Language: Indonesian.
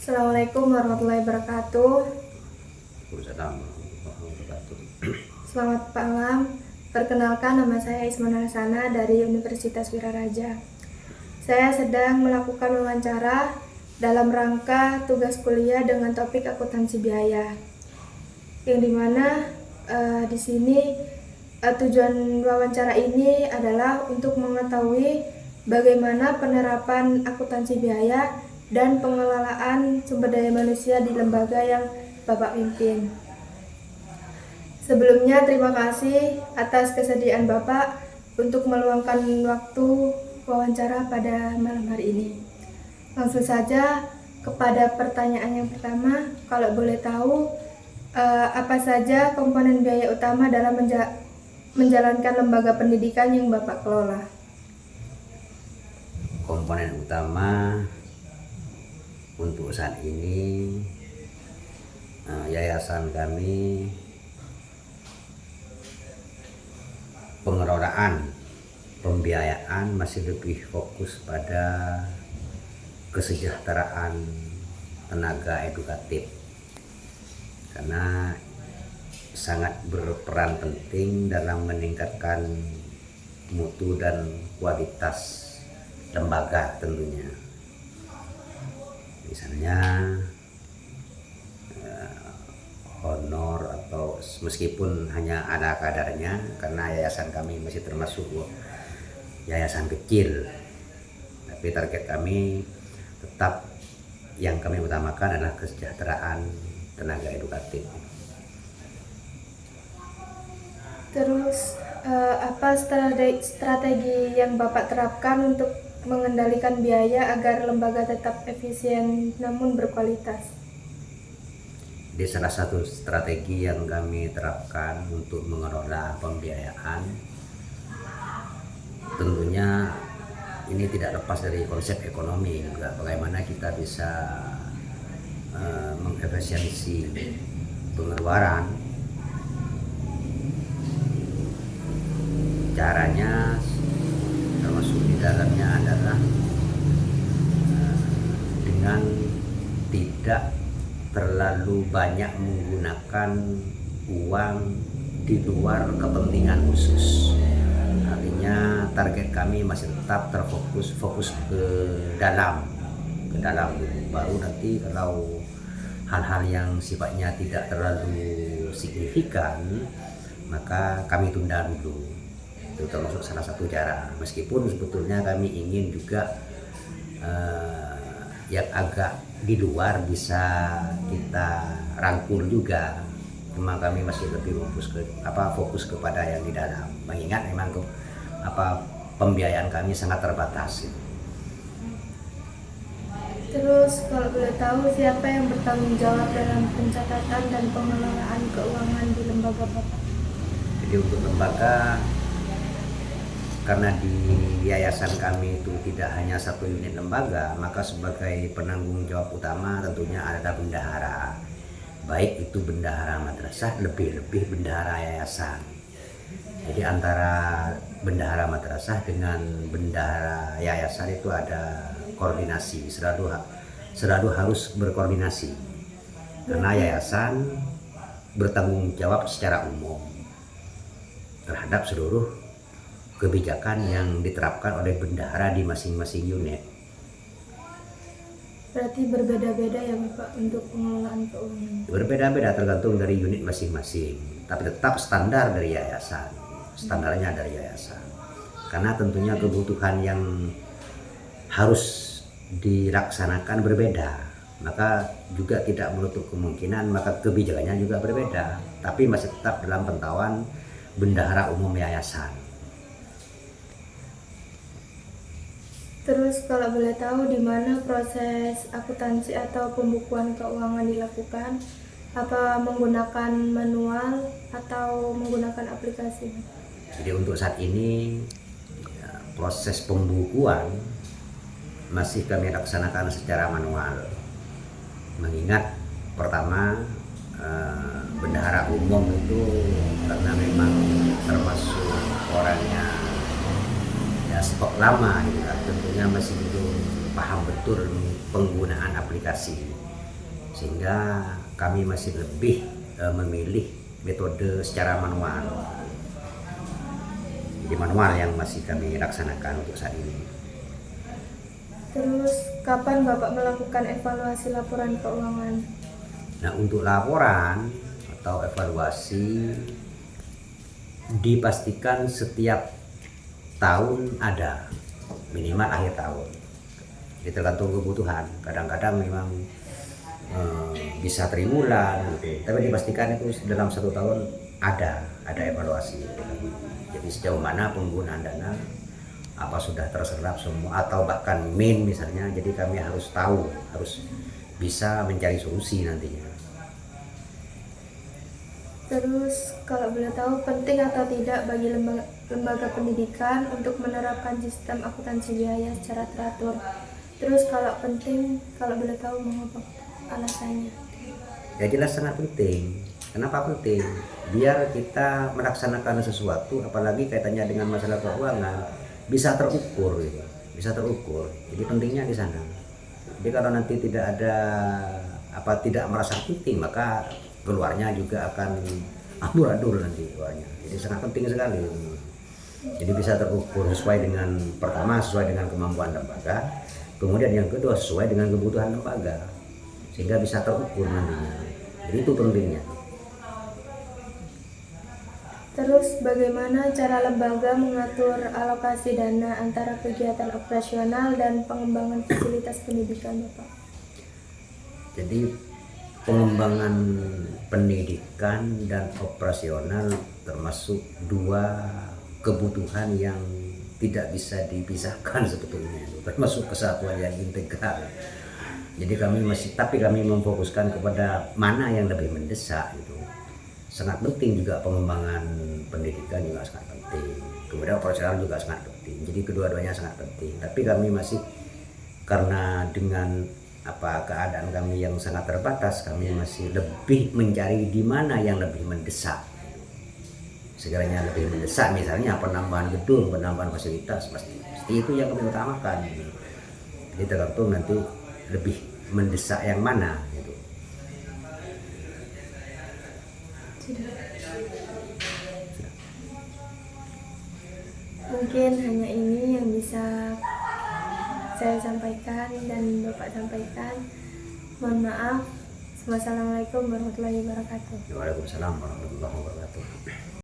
Assalamualaikum warahmatullahi wabarakatuh. Selamat malam. Perkenalkan, nama saya Ismana Hasanah dari Universitas Wiraraja. Saya sedang melakukan wawancara dalam rangka tugas kuliah dengan topik akuntansi biaya. Yang dimana di sini tujuan wawancara ini adalah untuk mengetahui bagaimana penerapan akuntansi biaya dan pengelolaan sumber daya manusia di lembaga yang Bapak pimpin. Sebelumnya terima kasih atas kesediaan Bapak untuk meluangkan waktu wawancara pada malam hari ini. Langsung saja kepada pertanyaan yang pertama, kalau boleh tahu apa saja komponen biaya utama dalam menjalankan lembaga pendidikan yang Bapak kelola? Komponen utama untuk saat ini yayasan kami pengelolaan pembiayaan masih lebih fokus pada kesejahteraan tenaga edukatif, karena sangat berperan penting dalam meningkatkan mutu dan kualitas lembaga tentunya. Misalnya honor atau meskipun hanya ada kadarnya, karena yayasan kami masih termasuk yayasan kecil, tapi target kami tetap yang kami utamakan adalah kesejahteraan tenaga edukatif. Terus apa strategi yang Bapak terapkan untuk mengendalikan biaya agar lembaga tetap efisien namun berkualitas? Di salah satu strategi yang kami terapkan untuk mengelola pembiayaan, tentunya ini tidak lepas dari konsep ekonomi juga, bagaimana kita bisa mengefisiensi pengeluaran. Caranya termasuk di dalamnya adalah dengan tidak terlalu banyak menggunakan uang di luar kepentingan khusus. Artinya target kami masih tetap fokus ke dalam baru nanti kalau hal-hal yang sifatnya tidak terlalu signifikan maka kami tunda dulu. Itu termasuk salah satu cara, meskipun sebetulnya kami ingin juga yang agak di luar bisa kita rangkul juga, cuma kami masih lebih fokus kepada yang di dalam, mengingat memang pembiayaan kami sangat terbatas. Terus kalau boleh tahu, siapa yang bertanggung jawab dalam pencatatan dan pengelolaan keuangan di lembaga Bapak? Jadi untuk lembaga, karena di yayasan kami itu tidak hanya satu unit lembaga, maka sebagai penanggung jawab utama tentunya ada bendahara, baik itu bendahara madrasah, lebih-lebih bendahara yayasan. Jadi antara bendahara madrasah dengan bendahara yayasan itu ada koordinasi, selalu harus berkoordinasi, karena yayasan bertanggung jawab secara umum terhadap seluruh kebijakan yang diterapkan oleh bendahara di masing-masing unit. Berarti berbeda-beda ya Bapak untuk pengelolaan keuangan? Berbeda-beda tergantung dari unit masing-masing, tapi tetap standar dari yayasan, standarnya dari yayasan. Karena tentunya kebutuhan yang harus dilaksanakan berbeda, maka juga tidak menutup kemungkinan maka kebijakannya juga berbeda, tapi masih tetap dalam pantauan bendahara umum yayasan. Terus kalau boleh tahu di mana proses akuntansi atau pembukuan keuangan dilakukan? Apa menggunakan manual atau menggunakan aplikasi? Jadi untuk saat ini proses pembukuan masih kami laksanakan secara manual, mengingat pertama bendahara umum itu karena memang termasuk orangnya ya stok lama gitu kan, tentunya masih belum paham betul penggunaan aplikasi, sehingga kami masih lebih memilih metode secara manual. Jadi manual yang masih kami laksanakan untuk saat ini. Terus kapan Bapak melakukan evaluasi laporan keuangan? Nah, untuk laporan atau evaluasi dipastikan setiap tahun ada, minimal akhir tahun. Jadi tergantung kebutuhan. Kadang-kadang memang bisa triwulan gitu. Tapi dipastikan itu dalam 1 tahun ada evaluasi. Jadi sejauh mana penggunaan dana, apa sudah terserap semua atau bahkan min misalnya. Jadi kami harus tahu, harus bisa mencari solusi nantinya. Terus kalau boleh tahu penting atau tidak bagi lembaga pendidikan untuk menerapkan sistem akuntansi biaya secara teratur? Terus kalau penting, kalau boleh tahu mengapa alasannya? Ya jelas sangat penting. Kenapa penting? Biar kita melaksanakan sesuatu, apalagi kaitannya dengan masalah keuangan, bisa terukur gitu. Bisa terukur. Jadi pentingnya di sana. Jadi kalau nanti tidak ada tidak merasa penting, maka keluarnya juga akan amburadul nanti keluarnya. Jadi sangat penting sekali. Jadi bisa terukur sesuai dengan, pertama sesuai dengan kemampuan lembaga, kemudian yang kedua sesuai dengan kebutuhan lembaga, sehingga bisa terukur nantinya. Jadi itu pentingnya. Terus bagaimana cara lembaga mengatur alokasi dana antara kegiatan operasional dan pengembangan fasilitas pendidikan, Bapak? Jadi pengembangan pendidikan dan operasional termasuk dua kebutuhan yang tidak bisa dipisahkan sebetulnya, termasuk kesatuan yang integral. Jadi kami memfokuskan kepada mana yang lebih mendesak gitu. Sangat penting juga pengembangan pendidikan juga sangat penting. Kemudian operasional juga sangat penting. Jadi kedua-duanya sangat penting. Tapi kami masih, karena dengan keadaan kami yang sangat terbatas, kami masih lebih mencari di mana yang lebih mendesak. Sekiranya lebih mendesak, misalnya penambahan gedung, penambahan fasilitas, pasti itu yang kami utamakan. Jadi tergantung nanti lebih mendesak yang mana gitu. Mungkin hanya ini yang bisa saya sampaikan dan Bapak sampaikan. Mohon maaf. Wassalamualaikum warahmatullahi wabarakatuh. Waalaikumsalam warahmatullahi wabarakatuh.